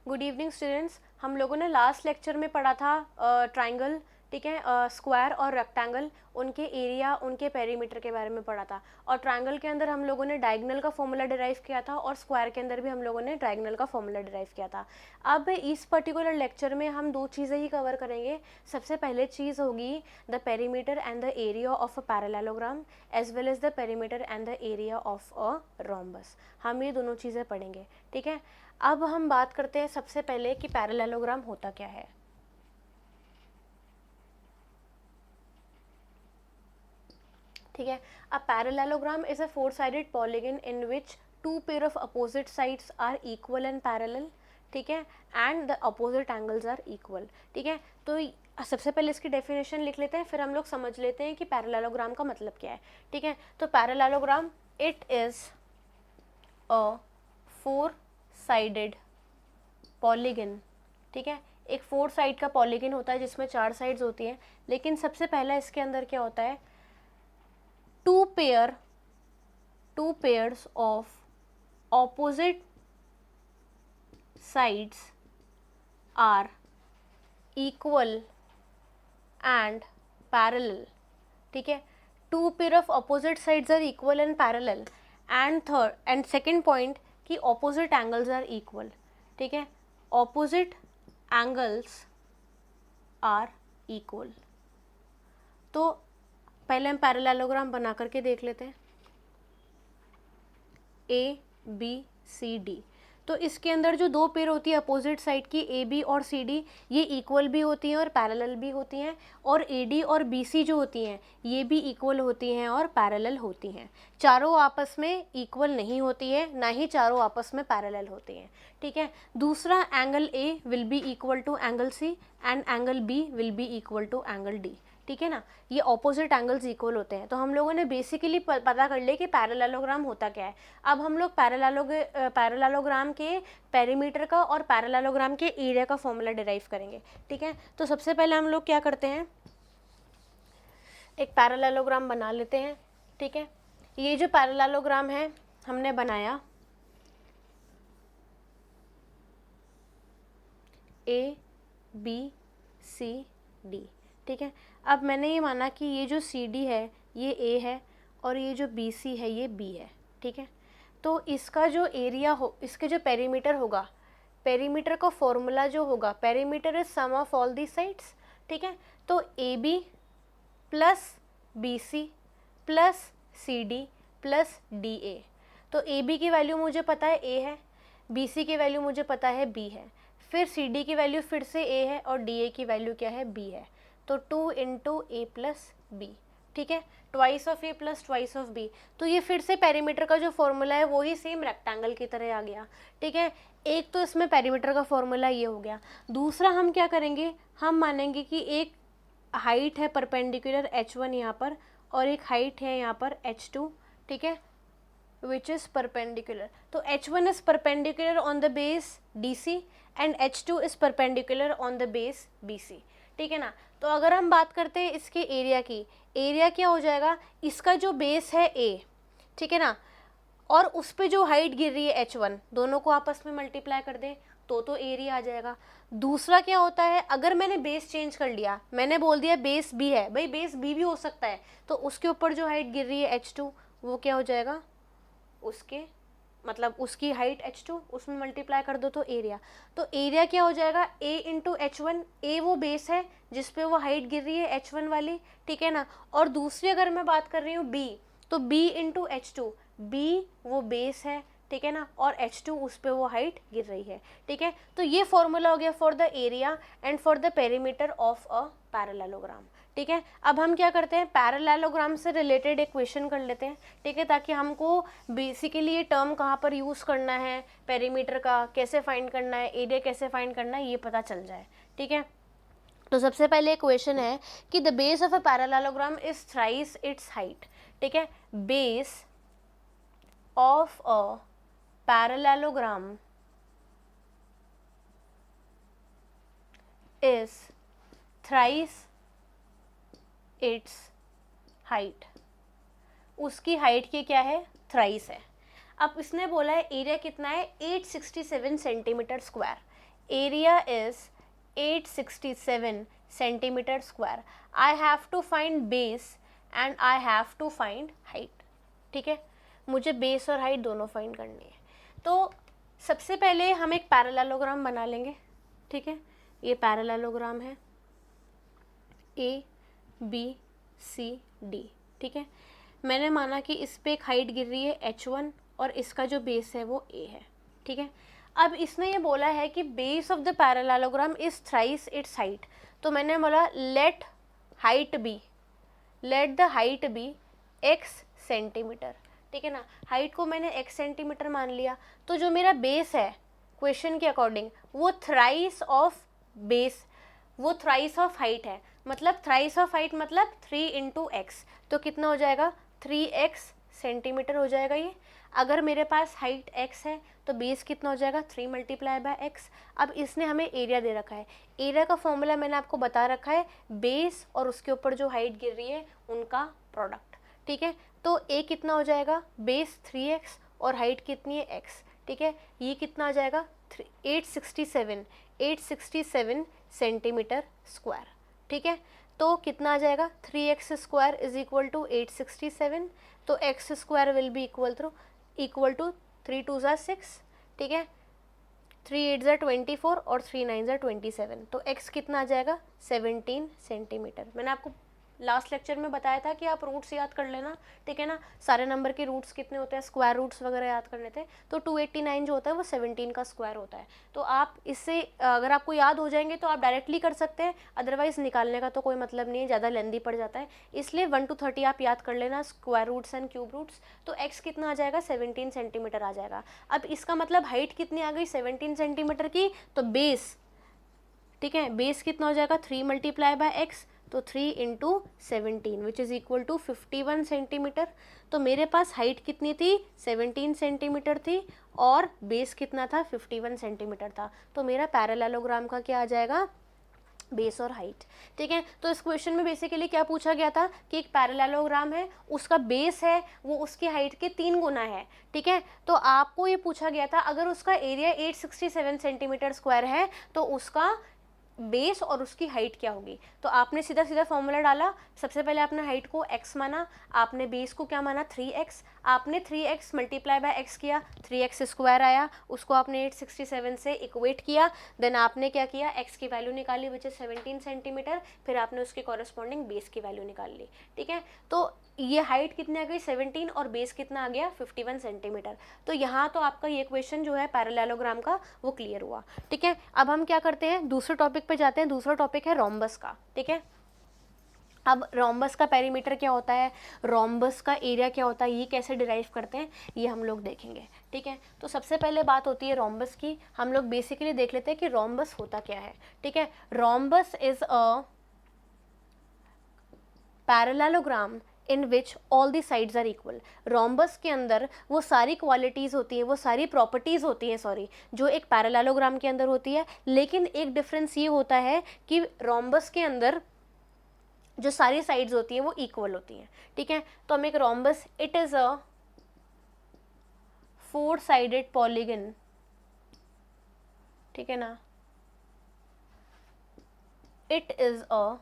Good evening students. हम लोगों ने लास्ट लेक्चर में पढ़ा था ट्राइंगल, ठीक है, स्क्वायर और रेक्टेंगल, उनके एरिया, उनके पेरीमीटर के बारे में पढ़ा था। और ट्राइंगल के अंदर हम लोगों ने डायगोनल का फॉर्मूला डिराइव किया था और स्क्वायर के अंदर भी हम लोगों ने डायगोनल का फॉर्मूला डिराइव किया था। अब इस पर्टिकुलर लेक्चर में हम दो चीज़ें ही कवर करेंगे। सबसे पहले चीज़ होगी the perimeter and the area of a parallelogram as well as the perimeter and the area of a rhombus. हम ये दोनों चीज़ें पढ़ेंगे, ठीक है। अब हम बात करते हैं सबसे पहले कि पैरेललोग्राम होता क्या है। ठीक है, a parallelogram is a four sided polygon in which two pair of opposite sides are equal and parallel, ठीक है, and the opposite angles are equal. ठीक है, तो सबसे पहले इसकी डेफिनेशन लिख लेते हैं, फिर हम लोग समझ लेते हैं कि पैरेललोग्राम का मतलब क्या है। ठीक है, तो parallelogram it is a four sided polygon. ठीक है, एक फोर साइड का पॉलीगन होता है जिसमें चार साइड्स होती हैं, लेकिन सबसे पहला इसके अंदर क्या होता है, two pairs of opposite sides are equal and parallel. ठीक है, two pair of opposite sides are equal and parallel, and third and second point कि ऑपोजिट एंगल्स आर इक्वल। ठीक है, ऑपोजिट एंगल्स आर इक्वल। तो पहले हम parallelogram बना करके देख लेते हैं। ए बी सी डी, तो इसके अंदर जो दो पेयर होती है अपोजिट साइड की, ए बी और सी डी, ये इक्वल भी होती हैं और पैरेलल भी होती हैं, और ए डी और बी सी जो होती हैं ये भी इक्वल होती हैं और पैरेलल होती हैं। चारों आपस में इक्वल नहीं होती है, ना ही चारों आपस में पैरेलल होती हैं। ठीक है, दूसरा, angle A will be equal to angle C and angle B will be equal to angle D. ठीक है ना, ये ऑपोजिट एंगल्स इक्वल होते हैं। तो हम लोगों ने बेसिकली पता कर लिया कि पैरेललोग्राम होता क्या है। अब हम लोग पैरेललोग्राम के पेरीमीटर का और पैरेललोग्राम के एरिया का फॉर्मूला डिराइव करेंगे। ठीक है, तो सबसे पहले हम लोग क्या करते हैं, एक पैरेललोग्राम बना लेते हैं। ठीक है, ये जो पैरेललोग्राम है हमने बनाया, ए बी सी डी। ठीक है, अब मैंने ये माना कि ये जो सी डी है ये ए है और ये जो बी सी है ये बी है। ठीक है, तो इसका जो एरिया हो, इसके जो पेरीमीटर होगा, पेरीमीटर का फॉर्मूला जो होगा, perimeter is sum of all the sides. ठीक है, तो A B plus B C plus C D plus D A. तो ए बी की वैल्यू मुझे पता है ए है, बी सी की वैल्यू मुझे पता है बी है, फिर सी डी की वैल्यू फिर से ए है और डी ए की वैल्यू क्या है, बी है। तो 2 इंटू ए प्लस बी। ठीक है, twice of A plus twice of B. तो ये फिर से पेरीमीटर का जो फॉर्मूला है वो ही सेम रेक्टेंगल की तरह आ गया। ठीक है, एक तो इसमें पेरीमीटर का फॉर्मूला ये हो गया। दूसरा हम क्या करेंगे, हम मानेंगे कि एक हाइट है परपेंडिकुलर h1 यहाँ पर, और एक हाइट है यहाँ पर h2। ठीक है, which is perpendicular. तो h1 is perpendicular on the base DC and h2 is perpendicular on the base BC. ठीक है ना, तो अगर हम बात करते हैं इसके एरिया की, एरिया क्या हो जाएगा, इसका जो बेस है A, ठीक है ना, और उस पर जो हाइट गिर रही है h1, दोनों को आपस में मल्टीप्लाई कर दें तो एरिया आ जाएगा। दूसरा क्या होता है, अगर मैंने बेस चेंज कर लिया, मैंने बोल दिया बेस B है, भाई बेस B भी हो सकता है, तो उसके ऊपर जो हाइट गिर रही है h2 वो क्या हो जाएगा, उसके मतलब उसकी हाइट h2, उसमें मल्टीप्लाई कर दो तो एरिया। तो एरिया क्या हो जाएगा, a इंटू h1, a वो बेस है जिस पे वो हाइट गिर रही है h1 वाली। ठीक है ना, और दूसरी अगर मैं बात कर रही हूँ b, तो b इंटू h2, b वो बेस है, ठीक है ना, और h2 उस पे वो हाइट गिर रही है। ठीक है, तो ये फॉर्मूला हो गया for the area and for the perimeter of a parallelogram. ठीक है, अब हम क्या करते हैं, पैरेललोग्राम से रिलेटेड एक क्वेश्चन कर लेते हैं। ठीक है, ताकि हमको बेसिकली ये टर्म कहाँ पर यूज़ करना है, पेरीमीटर का कैसे फाइंड करना है, एरिया कैसे फाइंड करना है, ये पता चल जाए। ठीक है, तो सबसे पहले एक क्वेश्चन है कि the base of a parallelogram is thrice its height. ठीक है, base of a parallelogram is thrice its height। उसकी हाइट की क्या है, थ्राइस है। अब इसने बोला है एरिया कितना है, 867 centimetre square. area is 867 centimeter square. I have to find base and I have to find height. ठीक है, मुझे बेस और हाइट दोनों फाइंड करनी है. तो सबसे पहले हम एक पैरेललोग्राम बना लेंगे. ठीक है, ये पैरेललोग्राम है ABCD. ठीक है, मैंने माना कि इस पे एक हाइट गिर रही है H1 और इसका जो बेस है वो A है. ठीक है, अब इसने ये बोला है कि base of the parallelogram is thrice its height. तो मैंने बोला let the height be x centimetre. ठीक है ना, हाइट को मैंने x सेंटीमीटर मान लिया. तो जो मेरा बेस है क्वेश्चन के अकॉर्डिंग वो थ्राइस ऑफ बेस, वो थ्राइस ऑफ हाइट है. मतलब थ्राइस ऑफ हाइट मतलब 3 इंटू एक्स. तो कितना हो जाएगा 3x सेंटीमीटर हो जाएगा ये. अगर मेरे पास हाइट x है तो बेस कितना हो जाएगा 3 मल्टीप्लाई बाय x. अब इसने हमें एरिया दे रखा है. एरिया का फॉर्मूला मैंने आपको बता रखा है, बेस और उसके ऊपर जो हाइट गिर रही है उनका प्रोडक्ट. ठीक है, तो a कितना हो जाएगा, बेस 3x और हाइट कितनी है x. ठीक है, ये कितना आ जाएगा 867 सेंटीमीटर स्क्वायर. ठीक है, तो कितना आ जाएगा 3x square is equal to 867. तो x square will be equal to 3 2 ज़ा 6. ठीक है, 3 8 ज़ा 24 और 3 9 ज़ा 27. तो x कितना आ जाएगा 17 सेंटीमीटर. मैंने आपको लास्ट लेक्चर में बताया था कि आप रूट्स याद कर लेना. ठीक है ना, सारे नंबर के रूट्स कितने होते हैं, स्क्वायर रूट्स वगैरह याद करने थे. तो 289 जो होता है वो 17 का स्क्वायर होता है. तो आप इससे अगर आपको याद हो जाएंगे तो आप डायरेक्टली कर सकते हैं, अदरवाइज निकालने का तो कोई मतलब नहीं है, ज़्यादा लेंदी पड़ जाता है. इसलिए 1 to 30 आप याद कर लेना, square roots and cube roots. तो एक्स कितना आ जाएगा 17 सेंटीमीटर आ जाएगा. अब इसका मतलब हाइट कितनी आ गई 17 सेंटीमीटर की. तो बेस, ठीक है, बेस कितना हो जाएगा 3 मल्टीप्लाई बाय एक्स. तो 3 into 17 which is equal to 51 centimetre. तो मेरे पास हाइट कितनी थी 17 सेंटीमीटर थी और बेस कितना था 51 सेंटीमीटर था. तो मेरा पैरेललोग्राम का क्या आ जाएगा, बेस और हाइट. ठीक है, तो इस क्वेश्चन में बेसिकली क्या पूछा गया था कि एक पैरेललोग्राम है, उसका बेस है वो उसकी हाइट के 3 गुना है. ठीक है, तो आपको ये पूछा गया था अगर उसका एरिया 867 सेंटीमीटर स्क्वायर है तो उसका बेस और उसकी हाइट क्या होगी. तो आपने सीधा सीधा फॉर्मूला डाला. सबसे पहले आपने हाइट को x माना, आपने बेस को क्या माना 3x, आपने 3x मल्टीप्लाई बाय x किया, 3x स्क्वायर आया, उसको आपने 867 से इक्वेट किया. देन आपने क्या किया, x की वैल्यू निकाली विच इज 17 सेंटीमीटर. फिर आपने उसके कॉरेस्पॉन्डिंग बेस की वैल्यू निकाल ली. ठीक है, तो ये हाइट कितनी आ गई 17 और बेस कितना आ गया 51 सेंटीमीटर. तो यहाँ तो आपका ये क्वेश्चन जो है पैरेललोग्राम का वो क्लियर हुआ. ठीक है, अब हम क्या करते हैं दूसरे टॉपिक पे जाते हैं. दूसरा टॉपिक है रोम्बस का. ठीक है, अब रोम्बस का पेरीमीटर क्या होता है, रोम्बस का एरिया क्या होता है, ये कैसे डिराइव करते हैं ये हम लोग देखेंगे. ठीक है, तो सबसे पहले बात होती है रोम्बस की. हम लोग बेसिकली देख लेते हैं कि रोम्बस होता क्या है. ठीक है, rhombus is a parallelogram in which all the sides are equal. Rhombus के अंदर वो सारी क्वालिटीज़ होती हैं, वो सारी प्रॉपर्टीज़ होती हैं जो एक पैरेललोग्राम के अंदर होती है. लेकिन एक डिफरेंस ये होता है कि रोम्बस के अंदर जो सारी साइड्स होती हैं वो इक्वल होती हैं. ठीक है, तो हम एक rhombus, it is a 4 sided polygon. ठीक है ना, it is a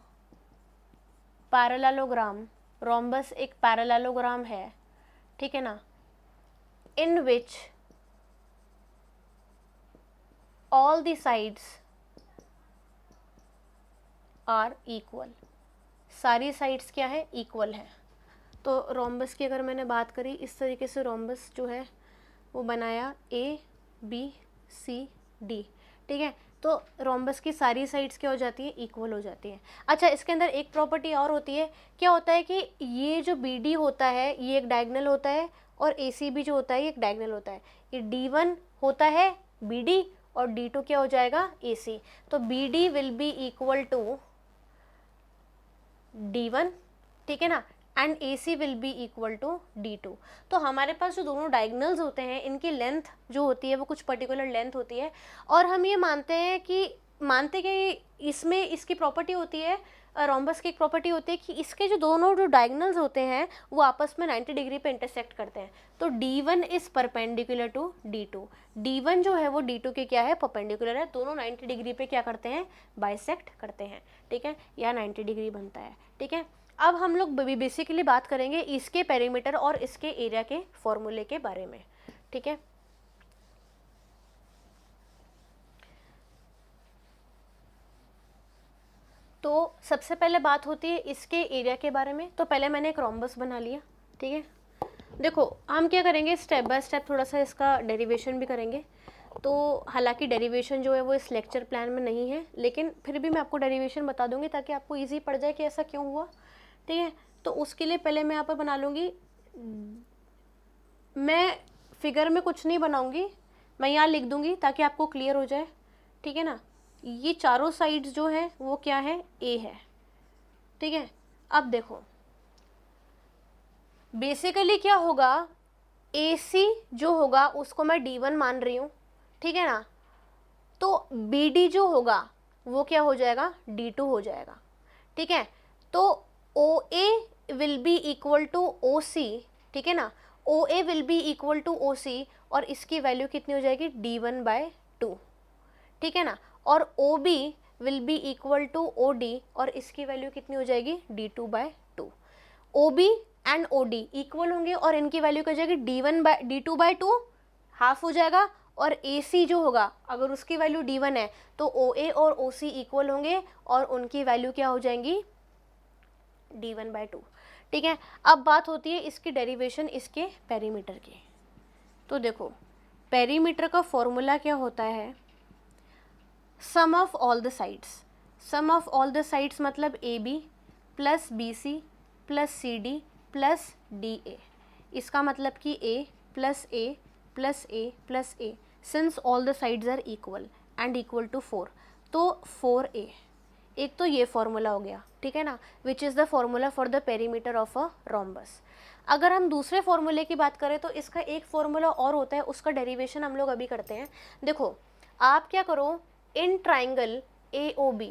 parallelogram. Rhombus एक पैरेललोग्राम है. ठीक है ना, in which all the sides are equal. सारी साइड्स क्या है इक्वल है. तो रोम्बस की अगर मैंने बात करी, इस तरीके से रोम्बस जो है वो बनाया ABCD. ठीक है, तो रोम्बस की सारी साइड्स क्या हो जाती है इक्वल हो जाती हैं. अच्छा, इसके अंदर एक प्रॉपर्टी और होती है. क्या होता है कि ये जो BD होता है ये एक डायगोनल होता है और ACB जो होता है ये एक डायगोनल होता है. ये D1 होता है BD और D2 क्या हो जाएगा AC. तो BD will be equal to D1. ठीक है ना, एंड AC will be equal to D2. तो हमारे पास जो दोनों डायगोनल्स होते हैं इनकी लेंथ जो होती है वो कुछ पर्टिकुलर लेंथ होती है. और हम ये मानते हैं कि इसमें इसकी प्रॉपर्टी होती है रोम्बस की एक प्रॉपर्टी होती है कि इसके जो दोनों जो डायगोनल्स होते हैं वो आपस में 90 डिग्री पे इंटरसेक्ट करते हैं। तो D1 is perpendicular to D2, D1 जो है वो D2 के क्या है, परपेंडिकुलर है, दोनों 90 डिग्री पे क्या करते हैं, बाइसेक्ट करते हैं, ठीक है, या 90 डिग्री बनता है, ठीक है। अब हम लोग बेसिकली बात करेंगे इसके पेरीमीटर और इसके एरिया के फॉर्मूले के बारे में, ठीक है। तो सबसे पहले बात होती है इसके एरिया के बारे में। तो पहले मैंने एक रोम्बस बना लिया, ठीक है। देखो हम क्या करेंगे, स्टेप बाय स्टेप थोड़ा सा इसका डेरिवेशन भी करेंगे। तो हालांकि डेरिवेशन जो है वो इस लेक्चर प्लान में नहीं है, लेकिन फिर भी मैं आपको डेरिवेशन बता दूंगी ताकि आपको इजी पड़ जाए कि ऐसा क्यों हुआ, ठीक है। तो उसके लिए पहले मैं यहाँ पर बना लूँगी, मैं फिगर में कुछ नहीं बनाऊँगी, मैं यहाँ लिख दूँगी ताकि आपको क्लियर हो जाए, ठीक है ना। ये चारों साइड्स जो है वो क्या है, ए है, ठीक है। अब देखो बेसिकली क्या होगा, AC जो होगा उसको मैं D1 मान रही हूँ, ठीक है ना। तो BD जो होगा वो क्या हो जाएगा, D2 हो जाएगा, ठीक है। तो OA will be equal to OC, ठीक है ना, OA will be equal to OC, और इसकी वैल्यू कितनी हो जाएगी, D1/2, ठीक है ना। और OB will be equal to OD, और इसकी वैल्यू कितनी हो जाएगी, D2/2। OB and OD equal होंगे और इनकी वैल्यू क्या हो जाएगी, D2/2 हाफ हो जाएगा, और AC जो होगा अगर उसकी वैल्यू D1 है तो OA और OC इक्वल होंगे और उनकी वैल्यू क्या हो जाएंगी, D1/2, ठीक है। अब बात होती है इसकी डेरिवेशन इसके पेरीमीटर की। तो देखो पेरीमीटर का फॉर्मूला क्या होता है, sum of all the sides. Sum of all the sides मतलब AB plus BC plus CD plus DA। इसका मतलब कि A plus A plus A plus A, since all the sides are equal and equal to 4, तो 4A। एक तो ये formula हो गया, ठीक है ना, which is the formula for the perimeter of a rhombus. अगर हम दूसरे फॉर्मूले की बात करें तो इसका एक फॉर्मूला और होता है, उसका डेरिवेशन हम लोग अभी करते हैं। देखो आप क्या करो, in triangle AOB,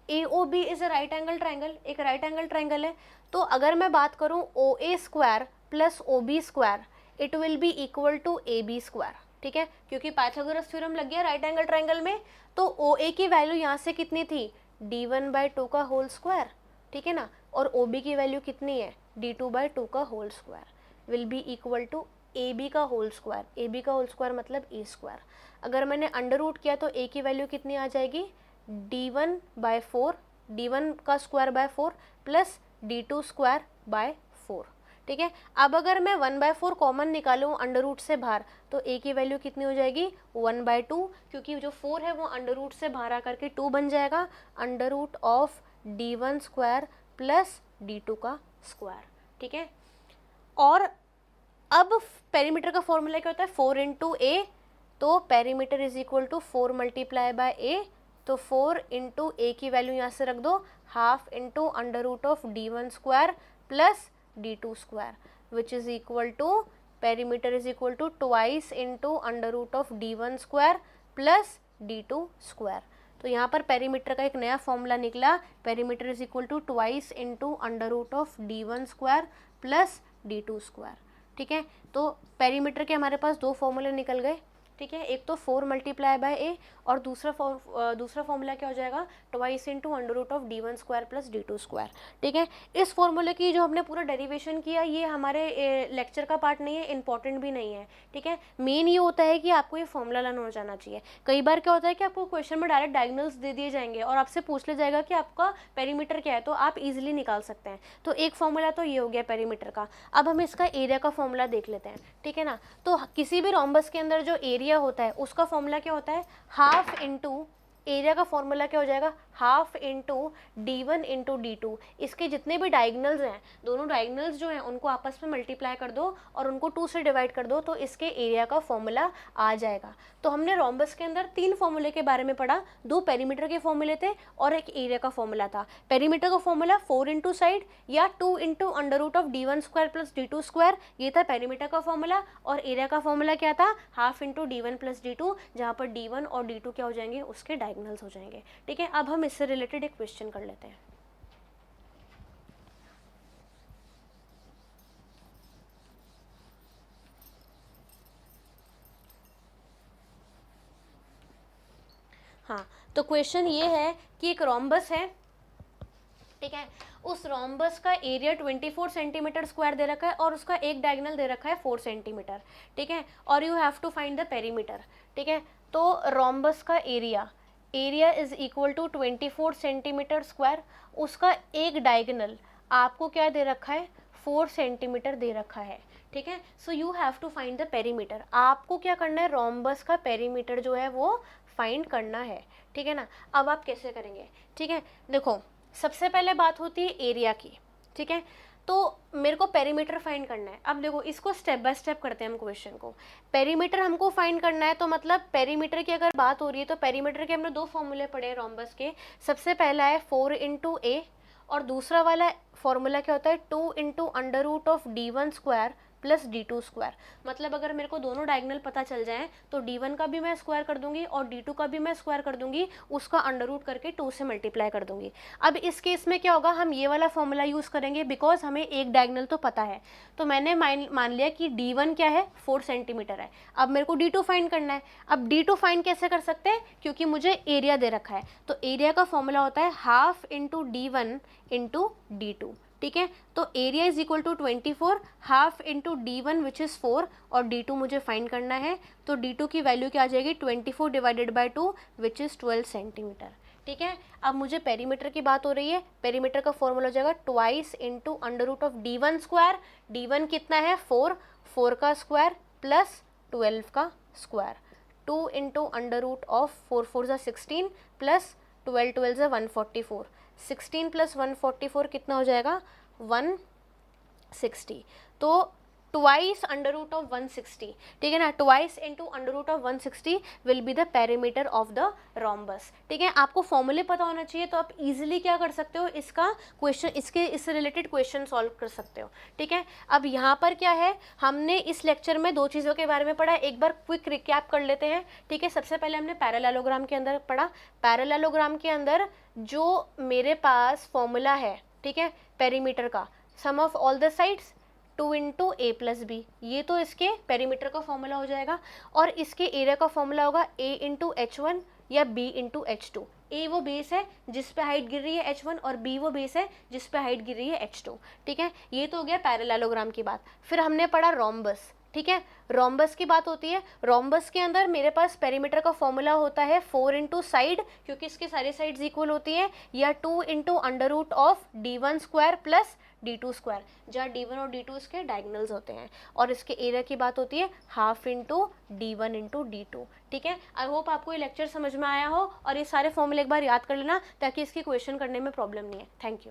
AOB is a right angle triangle, एक राइट एंगल ट्राइंगल है। तो अगर मैं बात करूं OA square plus OB square, it will be equal to AB square, ठीक है, क्योंकि पाइथागोरस थ्योरम लग गया राइट एंगल ट्राइंगल में। तो OA की वैल्यू यहाँ से कितनी थी, D1/2 का होल स्क्वायर, ठीक है ना, और OB की वैल्यू कितनी है, D2/2 का whole square, will be equal to AB का होल स्क्वायर। AB का होल स्क्वायर मतलब A स्क्वायर। अगर मैंने अंडर रूट किया तो A की वैल्यू कितनी आ जाएगी, D1/4, D1 का square by 4 plus D2 square by 4, ठीक है। अब अगर मैं 1/4 कॉमन निकालूँ अंडर रूट से बाहर तो A की वैल्यू कितनी हो जाएगी, 1/2, क्योंकि जो 4 है वो अंडर रूट से बाहर आकर के 2 बन जाएगा, under root of D1 square plus D2 का स्क्वायर, ठीक है। और अब पेरीमीटर का फॉर्मूला क्या होता है, 4 इंटू A, तो perimeter is equal to 4 multiply by A, तो 4 इंटू A की वैल्यू यहाँ से रख दो, half into under root of D1 square plus D2 square, which is equal to perimeter is equal to twice into under root of D1 square plus D2 square. तो यहाँ पर perimeter का एक नया फॉर्मूला निकला, perimeter is equal to twice into under root of D1 square plus D2 square, ठीक है। तो पेरीमीटर के हमारे पास दो फॉर्मूले निकल गए, ठीक है, एक तो 4 मल्टीप्लाई बाय A और दूसरा फॉर्मूला क्या हो जाएगा, twice into under root of D1 square plus D2 square, ठीक है। इस फॉर्मूले की जो हमने पूरा डेरिवेशन किया ये हमारे लेक्चर का पार्ट नहीं है, इंपॉर्टेंट भी नहीं है, ठीक है। मेन ये होता है कि आपको ये फॉर्मूला लर्न हो जाना चाहिए। कई बार क्या होता है कि आपको क्वेश्चन में डायरेक्ट डायगोनल्स दे दिए जाएंगे और आपसे पूछ लिया जाएगा कि आपका पेरीमीटर क्या है, तो आप इजिली निकाल सकते हैं। तो एक फॉर्मूला तो ये हो गया पेरीमीटर का। अब हम इसका एरिया का फॉर्मूला देख लेते हैं, ठीक है ना। तो किसी भी रोम्बस के अंदर जो एरिया होता है उसका फॉर्मूला क्या होता है, हाफ इंटू, एरिया का फॉर्मूला क्या हो जाएगा, half into D1 into D2। इसके जितने भी डायगोनल्स हैं, दोनों डायगोनल्स जो हैं उनको आपस में मल्टीप्लाई कर दो और उनको 2 से डिवाइड कर दो, तो इसके एरिया का फॉर्मूला आ जाएगा। तो हमने रोम्बस के अंदर 3 फॉर्मूले के बारे में पढ़ा, 2 पेरीमीटर के फॉर्मूले थे और एक एरिया का फॉर्मूला था। पेरीमीटर का फॉर्मूला 4 इंटू साइड या 2 into under root of D1 square plus D2 square, ये था पेरीमीटर का फॉर्मूला। और एरिया का फॉर्मूला क्या था, half into D1 plus D2, जहाँ पर D1 और D2 क्या हो जाएंगे, उसके डायगोनल्स हो जाएंगे, ठीक है। अब हम इससे रिलेटेड एक क्वेश्चन कर लेते हैं। हाँ, तो क्वेश्चन ये है कि एक रोम्बस है, ठीक है, उस रोम्बस का एरिया 24 सेंटीमीटर स्क्वायर दे रखा है और उसका एक डायगोनल दे रखा है 4 सेंटीमीटर, ठीक है, और you have to find the perimeter, ठीक है। तो रोम्बस का area is equal to 24 centimetre square, उसका एक डायगोनल आपको क्या दे रखा है, 4 सेंटीमीटर दे रखा है, ठीक है। So you have to find the perimeter, आपको क्या करना है, रोम्बस का पेरीमीटर जो है वो फाइंड करना है, ठीक है ना। अब आप कैसे करेंगे, ठीक है, देखो सबसे पहले बात होती है एरिया की, ठीक है, तो मेरे को पेरीमीटर फाइंड करना है। अब देखो इसको स्टेप बाय स्टेप करते हैं हम क्वेश्चन को। पेरीमीटर हमको फाइंड करना है, तो मतलब पेरीमीटर की अगर बात हो रही है तो पेरीमीटर के हमने दो फॉर्मूले पढ़े हैं रोम्बस के। सबसे पहला है 4 इंटू ए और दूसरा वाला फॉर्मूला क्या होता है 2 into under root of d1 square plus d2 square. मतलब अगर मेरे को दोनों डायगोनल पता चल जाएं तो d1 का भी मैं स्क्वायर कर दूंगी और d2 का भी मैं स्क्वायर कर दूंगी, उसका अंडर रूट करके 2 से मल्टीप्लाई कर दूंगी। अब इस केस में क्या होगा, हम ये वाला फॉर्मूला यूज़ करेंगे बिकॉज हमें एक डायगोनल तो पता है। तो मैंने मान लिया कि d1 क्या है 4 सेंटीमीटर है। अब मेरे को d2 फाइंड करना है। अब d2 फाइंड कैसे कर सकते हैं, क्योंकि मुझे एरिया दे रखा है, तो एरिया का फॉर्मूला होता है half into d1 into d2, ठीक है। तो area is equal to 24 half into d1 which is 4 और d2 मुझे फाइंड करना है। तो d2 की वैल्यू क्या आ जाएगी 24 divided by 2 which is 12 centimetre, ठीक है। अब मुझे पेरीमीटर की बात हो रही है, पेरीमीटर का फॉर्मूला हो जाएगा twice into under root of d1 square. d1 कितना है 4 का स्क्वायर प्लस 12 का square, 2 into under root of 4 4 ज़ा 16 प्लस 12 12 ज़ा 144, 16 प्लस 144 कितना हो जाएगा 160। तो ट्वाइस अंडर रूट ऑफ 160, ठीक है ना, twice into under root of 160 will be the perimeter of the rhombus, ठीक है। आपको फॉर्मूले पता होना चाहिए तो आप इजीली क्या कर सकते हो, इसका क्वेश्चन इससे रिलेटेड क्वेश्चन सॉल्व कर सकते हो, ठीक है। अब यहाँ पर क्या है, हमने इस लेक्चर में दो चीज़ों के बारे में पढ़ा, एक बार क्विक रिकैप कर लेते हैं, ठीक है। सबसे पहले हमने पैरेललोग्राम के अंदर पढ़ा, पैरेललोग्राम के अंदर जो मेरे पास फॉर्मूला है, ठीक है, पेरीमीटर का, sum of all the sides 2 into A plus B, ये तो इसके पेरीमीटर का फॉर्मूला हो जाएगा। और इसके एरिया का फॉर्मूला होगा a इंटू h1 या b इंटू h2। ए वो बेस है जिस पे हाइट गिर रही है h1 और b वो बेस है जिस पे हाइट गिर रही है h2, ठीक है। ये तो हो गया पैरेललोग्राम की बात। फिर हमने पढ़ा रोम्बस, ठीक है। रोम्बस की बात होती है, रोम्बस के अंदर मेरे पास पेरीमीटर का फॉर्मूला होता है 4 इंटू साइड, क्योंकि इसकी सारी साइड्स इक्वल होती हैं, या 2 into under root of d1 square plus d2 square, जहाँ d1 और d2 इसके डायगोनल्स होते हैं। और इसके एरिया की बात होती है half into d1 into d2, ठीक है। आई होप आपको ये लेक्चर समझ में आया हो और ये सारे फॉर्मूले एक बार याद कर लेना ताकि इसकी क्वेश्चन करने में प्रॉब्लम नहीं है। Thank you.